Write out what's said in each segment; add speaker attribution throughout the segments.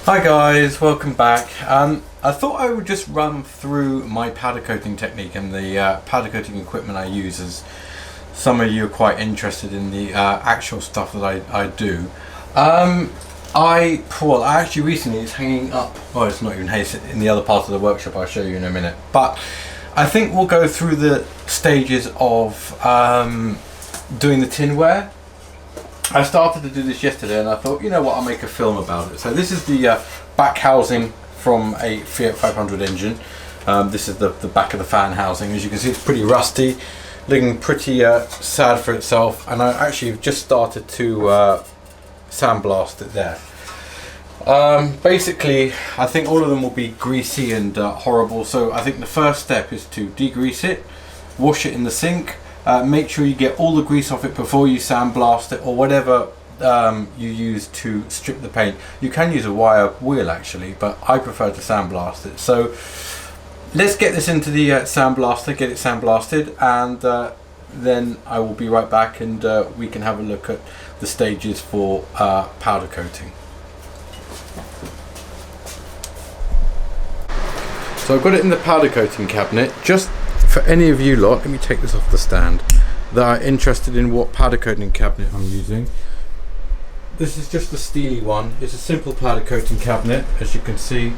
Speaker 1: Hi guys, welcome back. I thought I would just run through my powder coating technique and the powder coating equipment I use, as some of you are quite interested in the actual stuff that I do. I actually recently, it's hanging up, well it's not even hanging, it's in the other part of the workshop. I'll show you in a minute, but I think we'll go through the stages of doing the tinware. I started to do this yesterday and I thought, you know what, I'll make a film about it. So this is the back housing from a Fiat 500 engine. This is the back of the fan housing. As you can see, it's pretty rusty, looking pretty sad for itself, and I actually just started to sandblast it there. Basically, I think all of them will be greasy and horrible, so I think the first step is to degrease it, wash it in the sink. Make sure you get all the grease off it before you sandblast it, or whatever you use to strip the paint. You can use a wire wheel actually, but I prefer to sandblast it. So let's get this into the sandblaster, get it sandblasted, and then I will be right back and we can have a look at the stages for powder coating. So I've got it in the powder coating cabinet. Just for any of you lot, let me take this off the stand, that are interested in what powder coating cabinet I'm using. This is just the steely one. It's a simple powder coating cabinet, as you can see.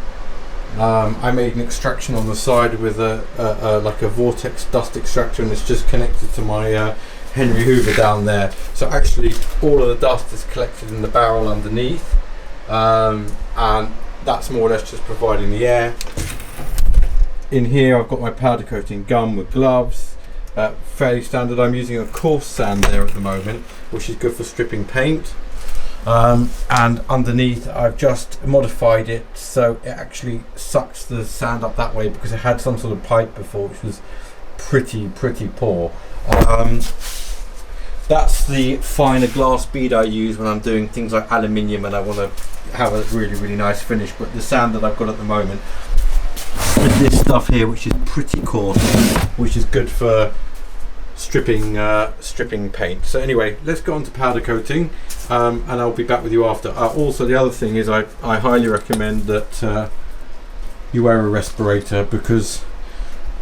Speaker 1: I made an extraction on the side with like a vortex dust extractor, and it's just connected to my Henry Hoover down there. So actually all of the dust is collected in the barrel underneath, and that's more or less just providing the air. In here I've got my powder coating gun with gloves, fairly standard. I'm using a coarse sand there at the moment, which is good for stripping paint. And underneath I've just modified it so it actually sucks the sand up that way, because it had some sort of pipe before which was pretty poor. That's the finer glass bead I use when I'm doing things like aluminium and I want to have a really nice finish. But the sand that I've got at the moment is this stuff here, which is pretty coarse, which is good for stripping paint. So anyway, let's go on to powder coating, and I'll be back with you after. Also, the other thing is I highly recommend that you wear a respirator, because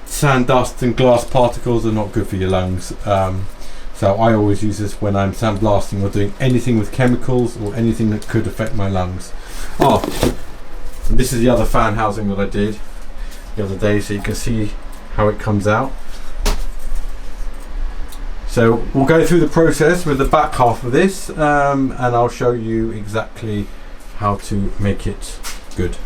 Speaker 1: sand dust and glass particles are not good for your lungs. So I always use this when I'm sandblasting or doing anything with chemicals or anything that could affect my lungs. And this is the other fan housing that I did the other day, so you can see how it comes out. So we'll go through the process with the back half of this, and I'll show you exactly how to make it good.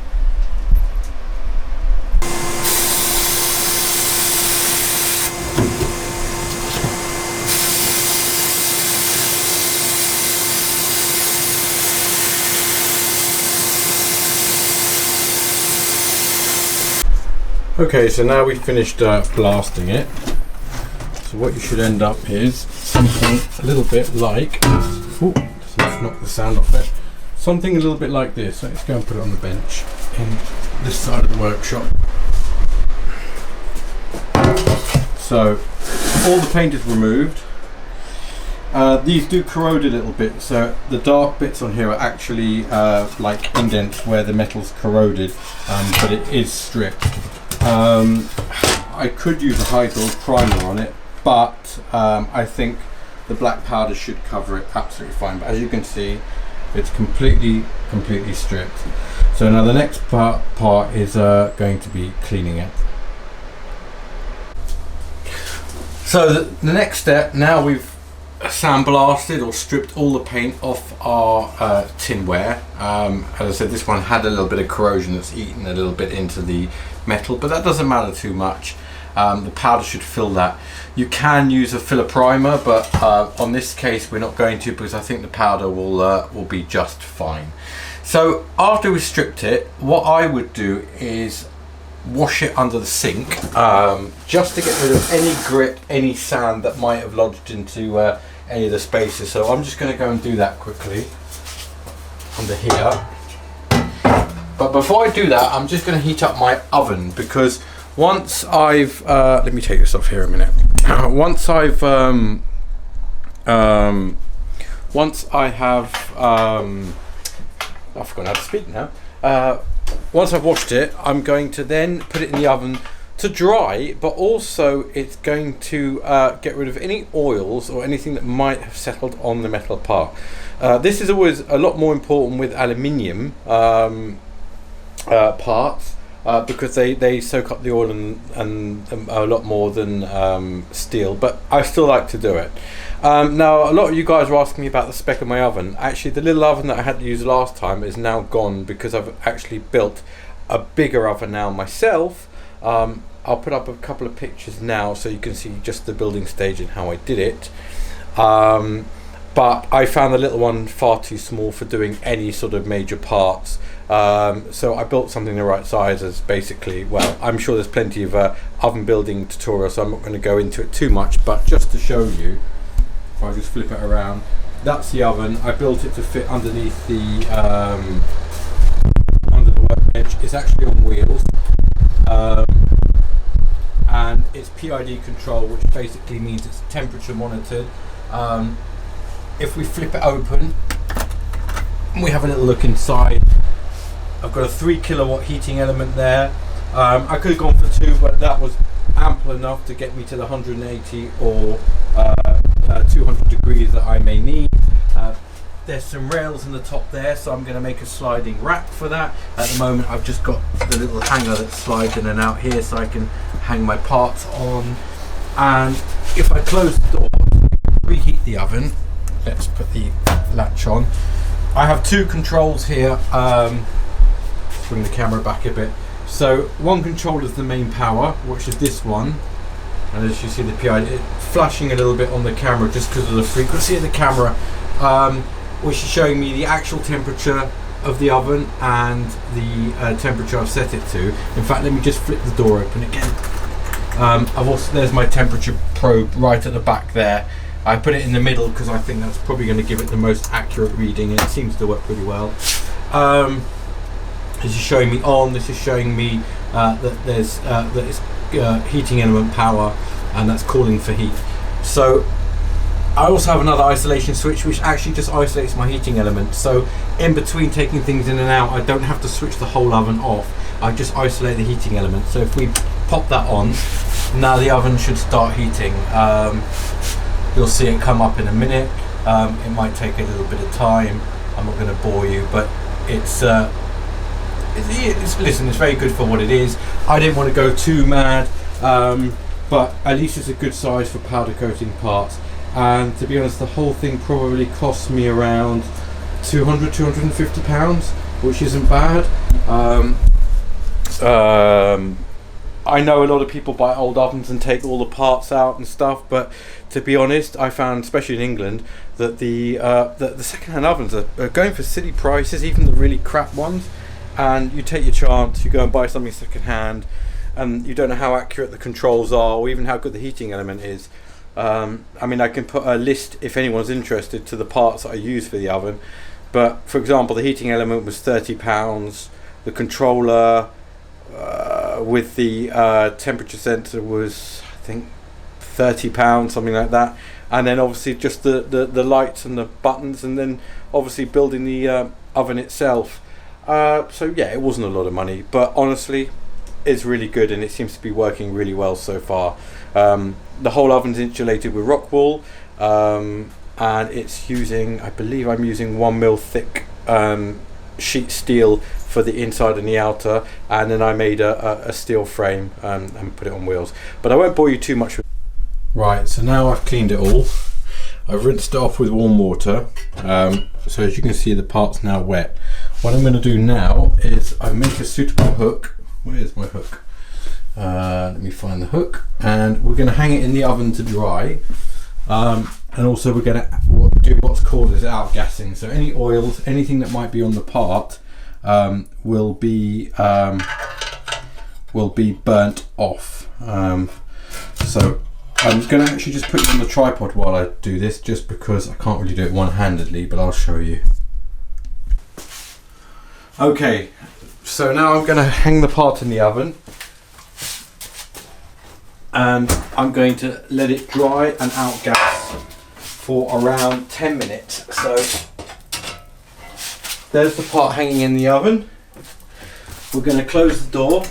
Speaker 1: Okay, so now we've finished blasting it. So what you should end up is something a little bit like, oh, let's knock the sand off it. Something a little bit like this. Let's go and put it on the bench in this side of the workshop. So all the paint is removed. These do corrode a little bit, so the dark bits on here are actually like indents where the metal's corroded, but it is stripped. I could use a high gold primer on it, but I think the black powder should cover it absolutely fine. But as you can see, it's completely stripped. So now the next part is going to be cleaning it. So the next step, now we've sandblasted or stripped all the paint off our tinware. As I said, this one had a little bit of corrosion that's eaten a little bit into the metal, but that doesn't matter too much. The powder should fill that. You can use a filler primer, but on this case we're not going to, because I think the powder will be just fine. So after we've stripped it, what I would do is wash it under the sink, just to get rid of any grit, any sand that might have lodged into any of the spaces. So I'm just going to go and do that quickly under here. But before I do that, I'm just going to heat up my oven, because once I've let me take this off here a minute. Once I have I've forgotten how to speak now. Once I've washed it, I'm going to then put it in the oven to dry, but also it's going to get rid of any oils or anything that might have settled on the metal part. This is always a lot more important with aluminium parts because they soak up the oil and a lot more than steel, but I still like to do it. Now, a lot of you guys were asking me about the spec of my oven. Actually, the little oven that I had to use last time is now gone because I've actually built a bigger oven now myself. I'll put up a couple of pictures now so you can see just the building stage and how I did it. But I found the little one far too small for doing any sort of major parts. So I built something the right size as basically, well, I'm sure there's plenty of oven building tutorials, so I'm not going to go into it too much, but just to show you, if I just flip it around, that's the oven. I built it to fit underneath the under the workbench. It's actually on wheels, and it's PID control, which basically means it's temperature monitored. If we flip it open, we have a little look inside. I've got a 3 kilowatt heating element there. I could have gone for 2, but that was ample enough to get me to the 180 or 200 degrees that I may need. There's some rails in the top there, so I'm going to make a sliding rack for that. At the moment I've just got the little hanger that slides in and out here so I can hang my parts on. And if I close the door, reheat the oven, let's put the latch on. I have 2 controls here. Let's bring the camera back a bit. So one control is the main power, which is this one, and as you see the PID flashing a little bit on the camera just because of the frequency of the camera, which is showing me the actual temperature of the oven and the temperature I've set it to. In fact, let me just flip the door open again. I've also, there's my temperature probe right at the back there. I put it in the middle because I think that's probably going to give it the most accurate reading, and it seems to work pretty well. This is showing me on. This is showing me that there's that it's heating element power, and that's calling for heat. So I also have another isolation switch which actually just isolates my heating element. So in between taking things in and out, I don't have to switch the whole oven off. I just isolate the heating element. So if we pop that on, now the oven should start heating. You'll see it come up in a minute. It might take a little bit of time. I'm not going to bore you, but listen, it's very good for what it is. I didn't want to go too mad, but at least it's a good size for powder coating parts. And to be honest, the whole thing probably cost me around £250, which isn't bad. I know a lot of people buy old ovens and take all the parts out and stuff, but to be honest, I found, especially in England, that the second-hand ovens are going for silly prices, even the really crap ones. And you take your chance, you go and buy something second-hand, and you don't know how accurate the controls are, or even how good the heating element is. I mean, I can put a list, if anyone's interested, to the parts that I use for the oven. But for example, the heating element was £30. The controller with the temperature sensor was, I think, £30, something like that. And then obviously just the lights and the buttons, and then obviously building the oven itself. So yeah, it wasn't a lot of money, but honestly, it's really good, and it seems to be working really well so far. The whole oven's insulated with rock wool, and it's using, I believe I'm using 1mm thick sheet steel for the inside and the outer, and then I made a steel frame and put it on wheels. But I won't bore you too much with. Right, so now I've cleaned it all. I've rinsed it off with warm water, so as you can see, the part's now wet. What I'm going to do now is I make a suitable hook. Where's my hook? Let me find the hook, and we're going to hang it in the oven to dry, and also we're going to do what's called as outgassing. So any oils, anything that might be on the part, will be burnt off. So I'm going to actually just put it on the tripod while I do this, just because I can't really do it one-handedly, but I'll show you. Okay, so now I'm going to hang the part in the oven, and I'm going to let it dry and outgas for around 10 minutes. So there's the part hanging in the oven. We're going to close the door.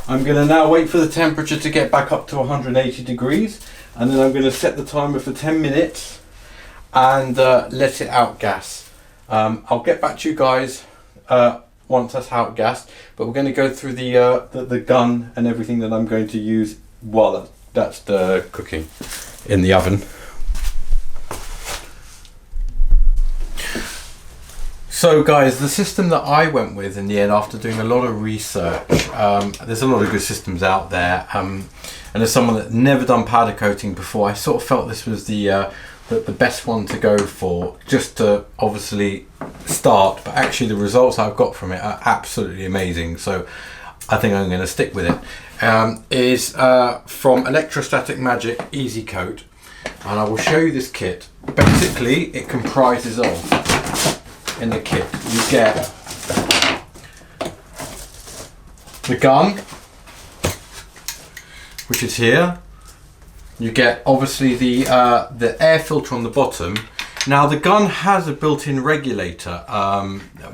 Speaker 1: I'm going to now wait for the temperature to get back up to 180 degrees, and then I'm going to set the timer for 10 minutes and let it outgas. I'll get back to you guys once that's outgassed, but we're going to go through the gun and everything that I'm going to use while that's cooking in the oven. So guys, the system that I went with in the end, after doing a lot of research, there's a lot of good systems out there, and as someone that never done powder coating before, I sort of felt this was the best one to go for, just to obviously start, but actually the results I've got from it are absolutely amazing, so I think I'm going to stick with it. Is from Electrostatic Magic Easy Coat, and I will show you this kit. Basically it comprises of, in the kit you get the gun, which is here. You get obviously the air filter on the bottom. Now the gun has a built-in regulator,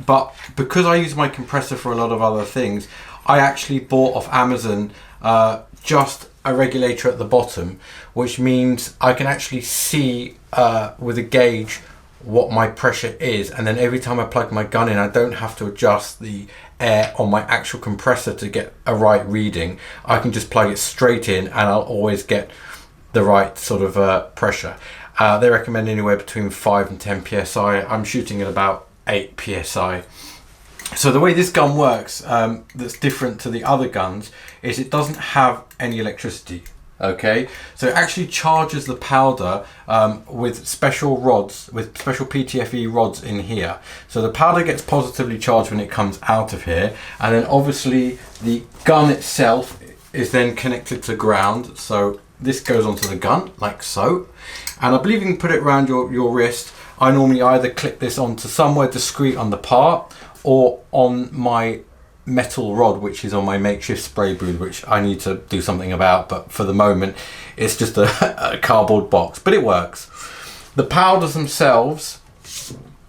Speaker 1: but because I use my compressor for a lot of other things, I actually bought off Amazon just a regulator at the bottom, which means I can actually see with a gauge what my pressure is, and then every time I plug my gun in, I don't have to adjust the air on my actual compressor to get a right reading. I can just plug it straight in and I'll always get the right sort of pressure. They recommend anywhere between 5 and 10 psi. I'm shooting at about 8 psi. So the way this gun works, that's different to the other guns, is it doesn't have any electricity. Okay, so it actually charges the powder with special rods, with special PTFE rods in here. So the powder gets positively charged when it comes out of here, and then obviously the gun itself is then connected to ground. So this goes onto the gun like so, and I believe you can put it around your wrist. I normally either clip this onto somewhere discreet on the part or on my metal rod, which is on my makeshift spray booth, which I need to do something about, but for the moment it's just a cardboard box, but it works. The powders themselves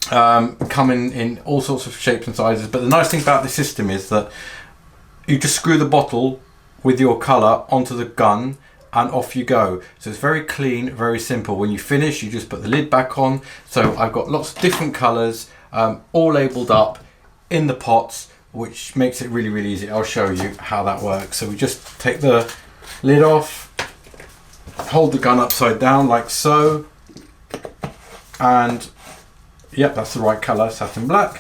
Speaker 1: come in all sorts of shapes and sizes, but the nice thing about this system is that you just screw the bottle with your colour onto the gun and off you go. So it's very clean, very simple. When you finish, you just put the lid back on. So I've got lots of different colours, all labelled up in the pots, which makes it really, really easy. I'll show you how that works. So we just take the lid off, hold the gun upside down like so, and yep, that's the right colour, satin black,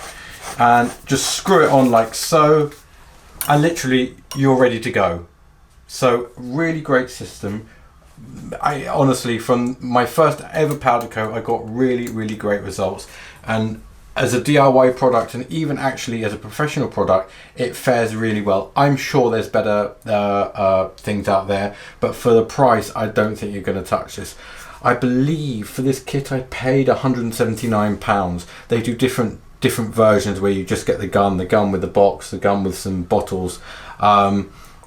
Speaker 1: and just screw it on like so, and literally you're ready to go. So really great system. I honestly, from my first ever powder coat, I got really, really great results, and as a DIY product, and even actually as a professional product, it fares really well. I'm sure there's better things out there, but for the price, I don't think you're going to touch this. I believe for this kit I paid £179. They do different versions where you just get the gun with the box, the gun with some bottles.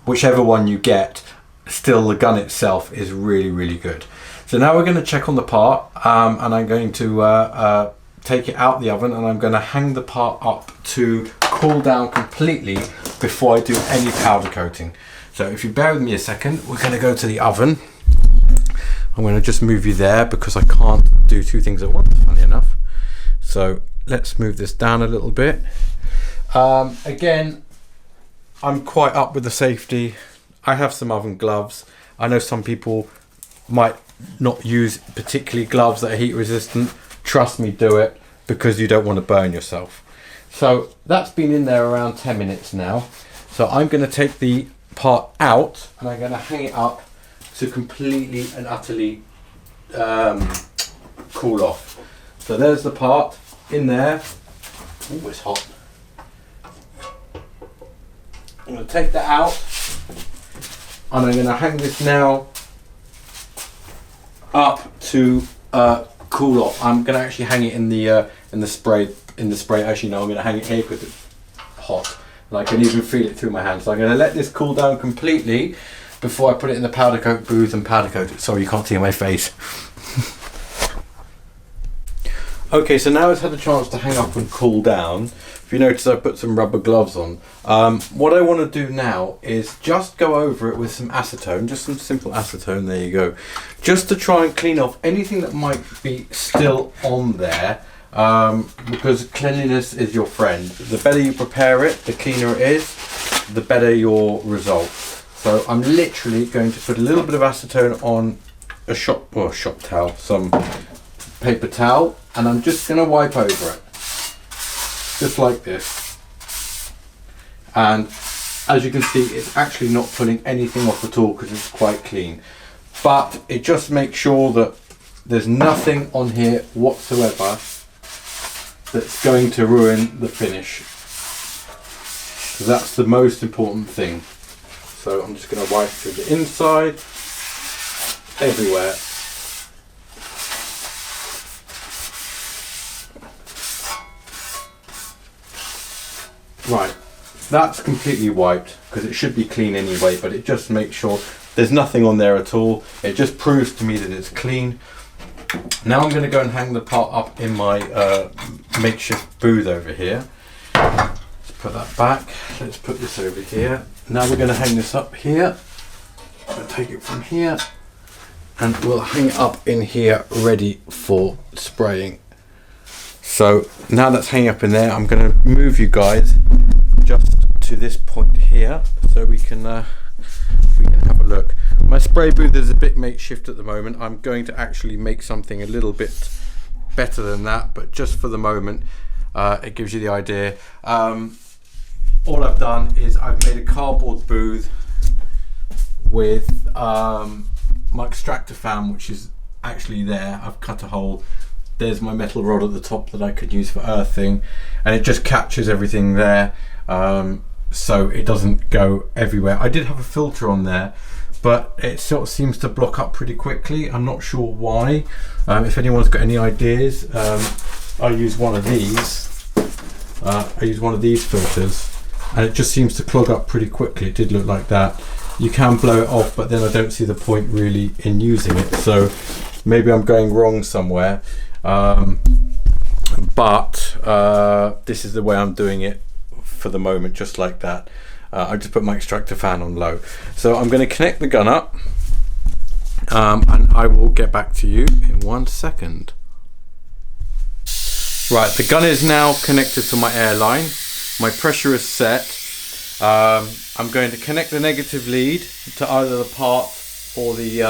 Speaker 1: Whichever one you get, still the gun itself is really, really good. So now we're going to check on the part, and I'm going to take it out the oven, and I'm going to hang the part up to cool down completely before I do any powder coating. So if you bear with me a second, we're going to go to the oven. I'm going to just move you there because I can't do two things at once, funny enough. So let's move this down a little bit. Again, I'm quite up with the safety. I have some oven gloves. I know some people might not use particularly gloves that are heat resistant. Trust me, do it, because you don't want to burn yourself. So that's been in there around 10 minutes now. So I'm going to take the part out and I'm going to hang it up to completely and utterly cool off. So there's the part in there. Oh, it's hot. I'm going to take that out and I'm going to hang this now up to cool off. I'm going to actually hang it in the spray. Actually, no, I'm going to hang it here because it's hot and I can even feel it through my hands. So I'm going to let this cool down completely before I put it in the powder coat booth and powder coat it. Sorry, you can't see my face. Okay, so now it's had a chance to hang up and cool down. If you notice, I put some rubber gloves on. What I want to do now is just go over it with some acetone, just some simple acetone, there you go. Just to try and clean off anything that might be still on there, because cleanliness is your friend. The better you prepare it, the cleaner it is, the better your results. So I'm literally going to put a little bit of acetone on a shop towel, some paper towel, and I'm just going to wipe over it just like this, and as you can see, it's actually not pulling anything off at all because it's quite clean, but it just makes sure that there's nothing on here whatsoever that's going to ruin the finish. So that's the most important thing. So I'm just going to wipe through the inside, everywhere. Right, that's completely wiped because it should be clean anyway, but it just makes sure there's nothing on there at all. It just proves to me that it's clean. Now I'm going to go and hang the part up in my makeshift booth over here. Let's put that back. Let's put this over here. Now we're going to hang this up here. I'll take it from here and we'll hang it up in here ready for spraying. So now that's hanging up in there, I'm going to move you guys just to this point here so we can have a look. My spray booth is a bit makeshift at the moment. I'm going to actually make something a little bit better than that, but just for the moment, it gives you the idea. All I've done is I've made a cardboard booth with my extractor fan, which is actually there. I've cut a hole. There's my metal rod at the top that I could use for earthing, and it just catches everything there, so it doesn't go everywhere. I did have a filter on there, but it sort of seems to block up pretty quickly. I'm not sure why. If anyone's got any ideas, I use one of these. Filters, and it just seems to clog up pretty quickly. It did look like that. You can blow it off, but then I don't see the point really in using it. So maybe I'm going wrong somewhere. But this is the way I'm doing it for the moment, just like that. I just put my extractor fan on low. So I'm going to connect the gun up, and I will get back to you in 1 second. Right, the gun is now connected to my air line. My pressure is set. I'm going to connect the negative lead to either the part or the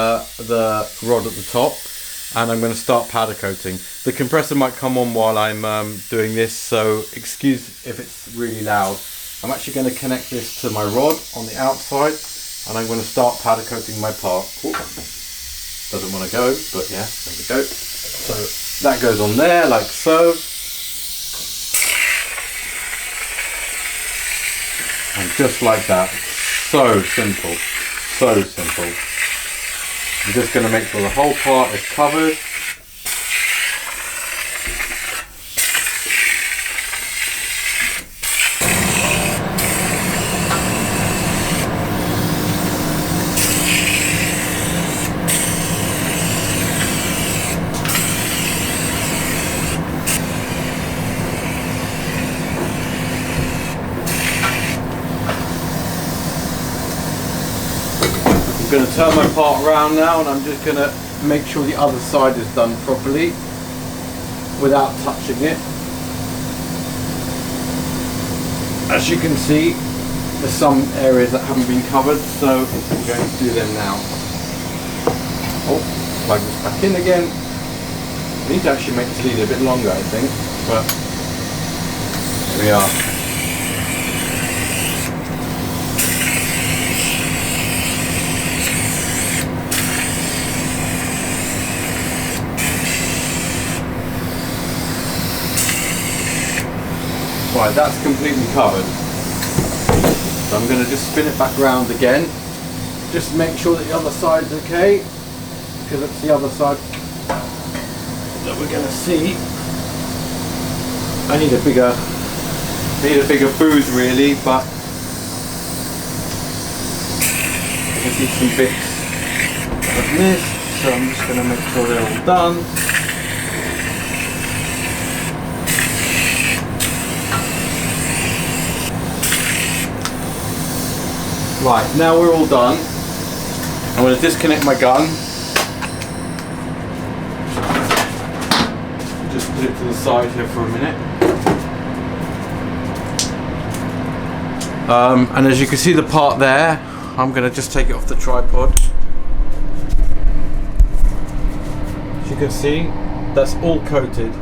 Speaker 1: rod at the top, and I'm going to start powder coating. The compressor might come on while I'm doing this, so excuse if it's really loud. I'm actually going to connect this to my rod on the outside, and I'm going to start powder coating my part. Ooh, doesn't want to go, but yeah, there we go. So that goes on there like so. And just like that. So simple. So simple. I'm just going to make sure the whole part is covered. I'm going to turn my part around now, and I'm just going to make sure the other side is done properly without touching it. As you can see, there's some areas that haven't been covered, so I'm going to do them now. Oh, plug this back in again. I need to actually make this lead a bit longer, I think, but here we are. Right, that's completely covered. So I'm going to just spin it back around again. Just make sure that the other side's okay, because it's the other side that we're going to see. I need a bigger booth really, but I can see some bits of this, so I'm just going to make sure they're all done. Right, now we're all done. I'm going to disconnect my gun. Just put it to the side here for a minute. And as you can see the part there, I'm going to just take it off the tripod. As you can see, that's all coated.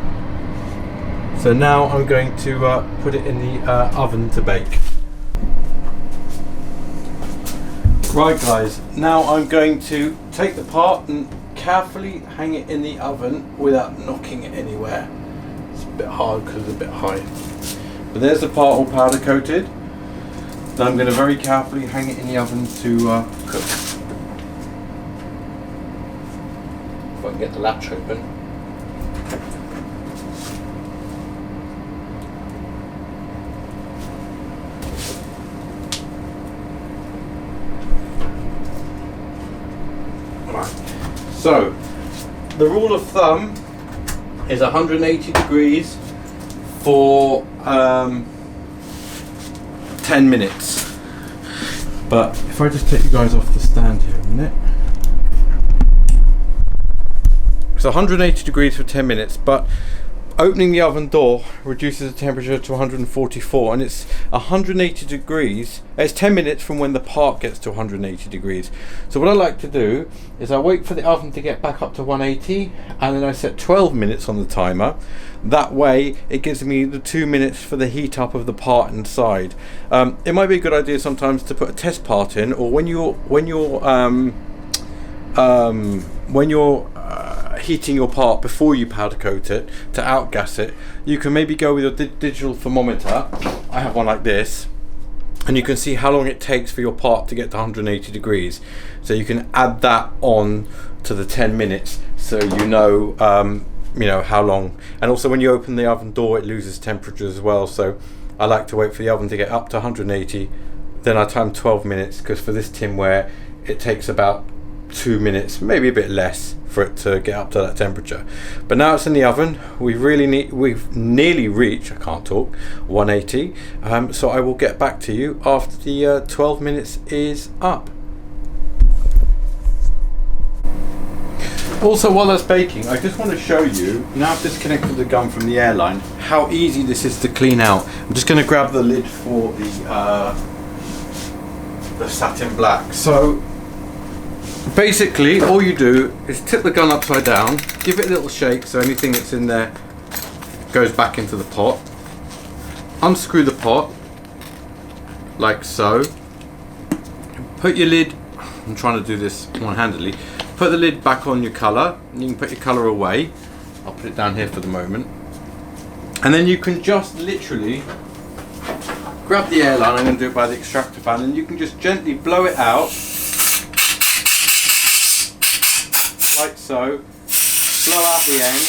Speaker 1: So now I'm going to put it in the oven to bake. Right guys, now I'm going to take the part and carefully hang it in the oven without knocking it anywhere. It's a bit hard because it's a bit high. But there's the part all powder coated. Now I'm going to very carefully hang it in the oven to cook. If I can get the latch open. So, the rule of thumb is 180 degrees for 10 minutes. But if I just take you guys off the stand here a minute. So 180 degrees for 10 minutes, but opening the oven door reduces the temperature to 144, and it's 180 degrees. It's 10 minutes from when the part gets to 180 degrees. So what I like to do is I wait for the oven to get back up to 180, and then I set 12 minutes on the timer. That way it gives me the 2 minutes for the heat up of the part inside. It might be a good idea sometimes to put a test part in, or when you're heating your part before you powder coat it to outgas it, you can maybe go with your digital thermometer. I have one like this, and you can see how long it takes for your part to get to 180 degrees. So you can add that on to the 10 minutes, so you know how long. And also when you open the oven door, it loses temperature as well. So I like to wait for the oven to get up to 180, then I time 12 minutes, because for this tinware it takes about 2 minutes, maybe a bit less, for it to get up to that temperature. But now it's in the oven, we've nearly reached, I can't talk, 180. So I will get back to you after the 12 minutes is up. Also, while that's baking, I just want to show you, now I've disconnected the gun from the airline, how easy this is to clean out. I'm just going to grab the lid for the satin black. So basically all you do is tip the gun upside down, give it a little shake so anything that's in there goes back into the pot, unscrew the pot like so, put your lid, I'm trying to do this one-handedly, put the lid back on your colour, and you can put your colour away. I'll put it down here for the moment, and then you can just literally grab the airline. I'm going to do it by the extractor fan, and you can just gently blow it out like so, blow out the end,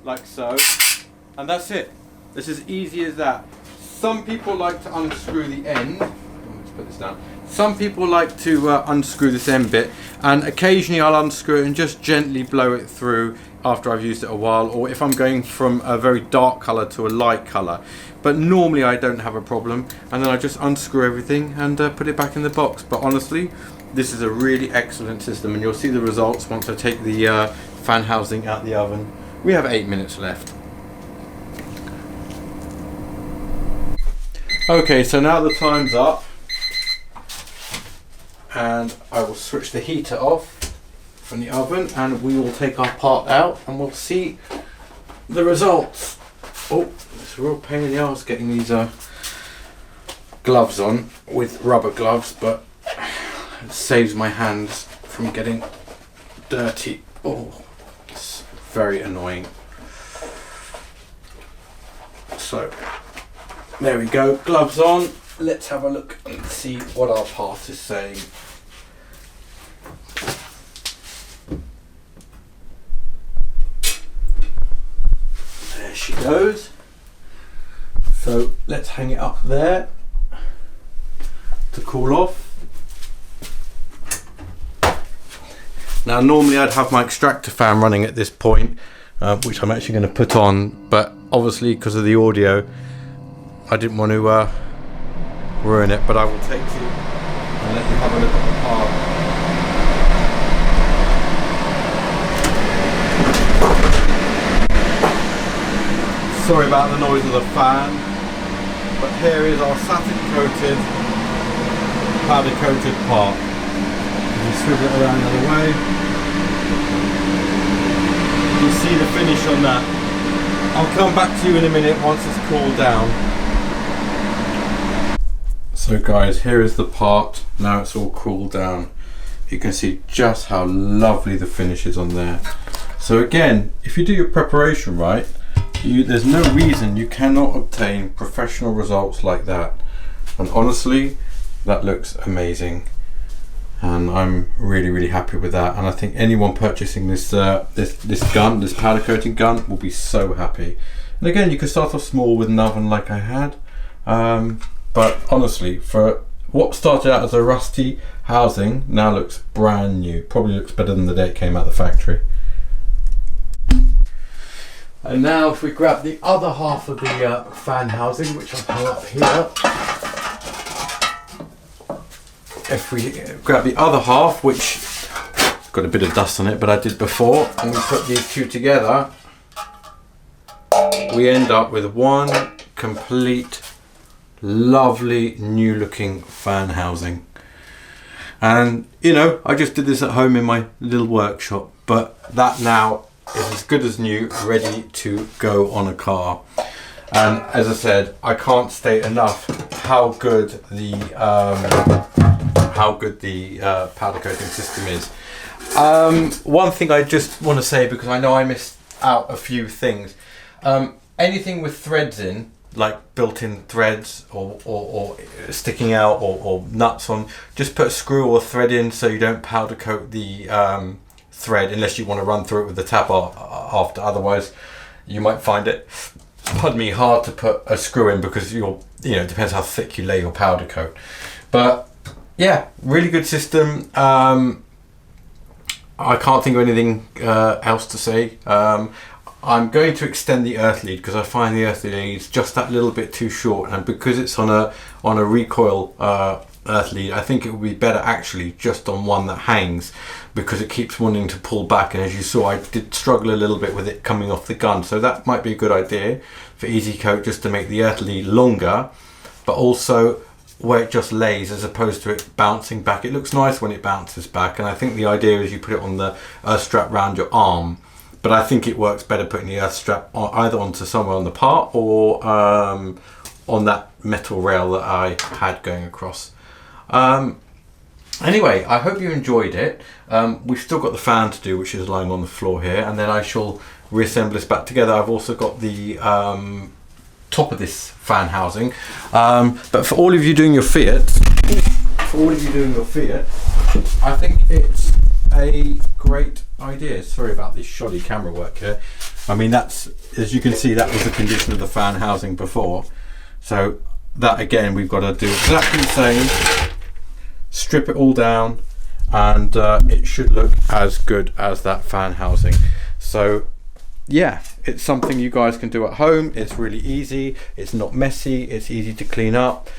Speaker 1: like so, and that's it. It's as easy as that. Some people like to unscrew the end. Let's put this down. Some people like to unscrew this end bit, and occasionally I'll unscrew it and just gently blow it through after I've used it a while, or if I'm going from a very dark colour to a light colour. But normally I don't have a problem, and then I just unscrew everything and put it back in the box. But honestly, this is a really excellent system, and you'll see the results once I take the fan housing out the oven. We have 8 minutes left. Okay, so now the time's up, and I will switch the heater off from the oven, and we will take our part out and we'll see the results. Oh, it's a real pain in the arse getting these gloves on with rubber gloves, but it saves my hands from getting dirty. Oh, it's very annoying. So there we go, gloves on. Let's have a look and see what our part is saying. There she goes. So let's hang it up there to cool off. Now normally I'd have my extractor fan running at this point, which I'm actually going to put on, but obviously because of the audio I didn't want to ruin it, but I will take you and let you have a look at the part. Sorry about the noise of the fan, but here is our satin coated, powder coated part. You swivel it around the other way. You see the finish on that. I'll come back to you in a minute once it's cooled down. So guys, here is the part. Now it's all cooled down. You can see just how lovely the finish is on there. So again, if you do your preparation right, there's no reason you cannot obtain professional results like that. And honestly, that looks amazing. And I'm really happy with that. And I think anyone purchasing this this powder coating gun will be so happy. And again, you can start off small with an oven like I had. But honestly, for what started out as a rusty housing, now looks brand new. Probably looks better than the day it came out of the factory. And now if we grab the other half of the fan housing, which I've hung up here. If we grab the other half, which got a bit of dust on it, but I did before, and we put these two together, we end up with one complete, lovely, new looking fan housing. And you know, I just did this at home in my little workshop, but that now is as good as new, ready to go on a car. And as I said, I can't state enough how good the powder coating system is. One thing I just want to say, because I know I missed out a few things, anything with threads in, like built-in threads or sticking out or nuts on, just put a screw or a thread in so you don't powder coat the thread unless you want to run through it with the tap after. Otherwise you might find it, pardon me, hard to put a screw in because it depends how thick you lay your powder coat. But yeah, really good system. I can't think of anything else to say. I'm going to extend the earth lead because I find the earth lead is just that little bit too short, and because it's on a recoil earth lead, I think it would be better actually just on one that hangs, because it keeps wanting to pull back, and as you saw, I did struggle a little bit with it coming off the gun. So that might be a good idea for Easy Coat, just to make the earth lead longer, but also where it just lays as opposed to it bouncing back. It looks nice when it bounces back, and I think the idea is you put it on the earth strap round your arm, but I think it works better putting the earth strap either onto somewhere on the part or on that metal rail that I had going across. Anyway, I hope you enjoyed it. We've still got the fan to do, which is lying on the floor here, and then I shall reassemble this back together. I've also got the top of this fan housing, but for all of you doing your Fiat, I think it's a great idea. Sorry about this shoddy camera work here. I mean, that's, as you can see, that was the condition of the fan housing before. So that again, we've got to do exactly the same, strip it all down, and it should look as good as that fan housing. So yeah, it's something you guys can do at home. It's really easy, it's not messy, it's easy to clean up,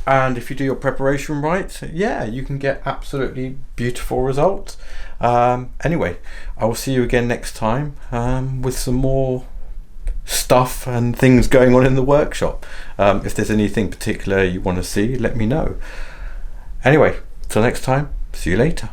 Speaker 1: and if you do your preparation right, yeah, you can get absolutely beautiful results. Anyway, I will see you again next time with some more stuff and things going on in the workshop. If there's anything particular you want to see, let me know. Anyway, till next time, see you later.